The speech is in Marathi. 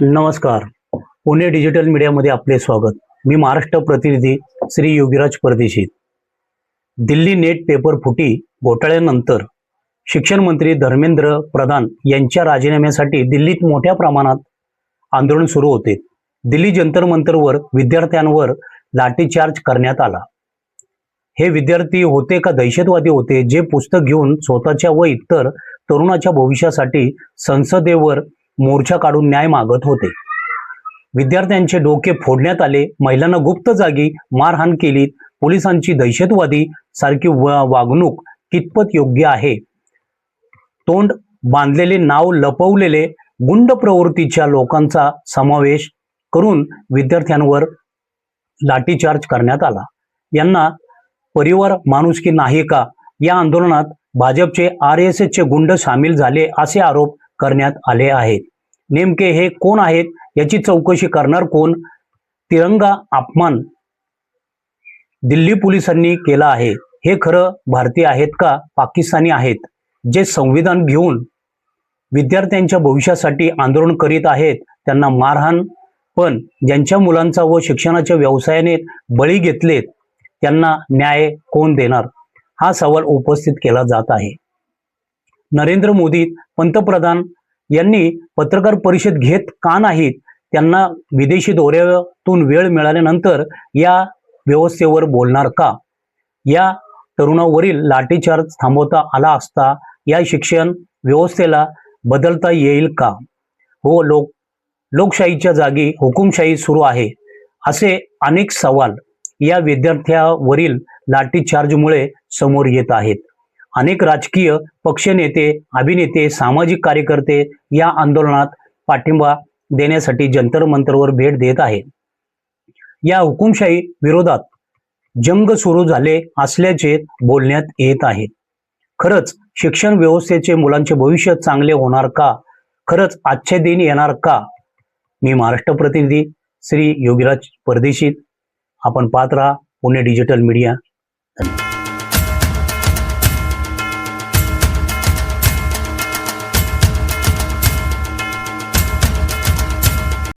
नमस्कार. पुणे डिजिटल मीडियामध्ये आपले स्वागत. मी महाराष्ट्र प्रतिनिधी श्री योगीराज परदेशी. दिल्ली नेट पेपर फुटी घोटाळ्यानंतर शिक्षण मंत्री धर्मेंद्र प्रधान यांच्या राजीनाम्यासाठी दिल्लीत मोठ्या प्रमाणात आंदोलन सुरू होते. दिल्ली जंतर मंतरवर विद्यार्थ्यांवर लाठीचार्ज करण्यात आला. हे विद्यार्थी होते का दहशतवादी होते, जे पुस्तक घेऊन स्वतःच्या व इतर तरुणाच्या भविष्यासाठी संसदेवर मोर्चा काढून न्याय मागत होते. विद्यार्थ्यांचे डोके फोडण्यात आले, महिलांना गुप्त जागी मारहाण केली. पोलिसांची दहशतवादी सारखी वागणूक कितपत योग्य आहे? तोंड बांधलेले, नाव लपवलेले गुंड प्रवृत्तीच्या लोकांचा समावेश करून विद्यार्थ्यांवर लाठीचार्ज करण्यात आला. यांना परिवार माणुसकी नाही का? या आंदोलनात भाजपचे RSSचे गुंड सामील झाले असे आरोप करण्यात आले आहेत. नेमके हे कोण आहेत? याची चौकशी करणार कोण? तिरंगा अपमान दिल्ली पोलिसांनी केला आहे. हे खरं भारतीय आहेत का पाकिस्तानी आहेत? जे संविधान घेऊन विद्यार्थ्यांच्या भविष्यासाठी आंदोलन करीत आहेत त्यांना मारहाण, पण ज्यांच्या मुलांचा व शिक्षणाच्या व्यवसायाने बळी घेतलेत त्यांना न्याय कोण देणार? हा सवाल उपस्थित केला जात आहे. नरेंद्र मोदी पंतप्रधान यांनी पत्रकार परिषद घेत का नाहीत? त्यांना विदेशी दौऱ्यातून वेळ मिळाल्यानंतर या व्यवस्थेवर बोलणार का? या तरुणावरील लाठीचार्ज थांबवता आला असता या शिक्षण व्यवस्थेला बदलता येईल का? हो, लोकशाहीच्या जागी हुकुमशाही सुरू आहे असे अनेक सवाल या विद्यार्थ्यावरील लाठीचार्जमुळे समोर येत आहेत. अनेक राजकीय पक्षनेते, अभिनेते, सामाजिक कार्यकर्ते या आंदोलनात पाठिंबा देण्यासाठी जंतर मंतरवर भेट देत आहेत. या हुकुमशाही विरोधात जंग सुरू झाले असल्याचे बोलण्यात येत आहे. खरंच शिक्षण व्यवस्थेचे मुलांचे भविष्य चांगले होणार का? खरंच आजचे दिन येणार का? मी महाराष्ट्र प्रतिनिधी श्री योगीराज परदेशी. आपण पाहत राहा पुणे डिजिटल मीडिया.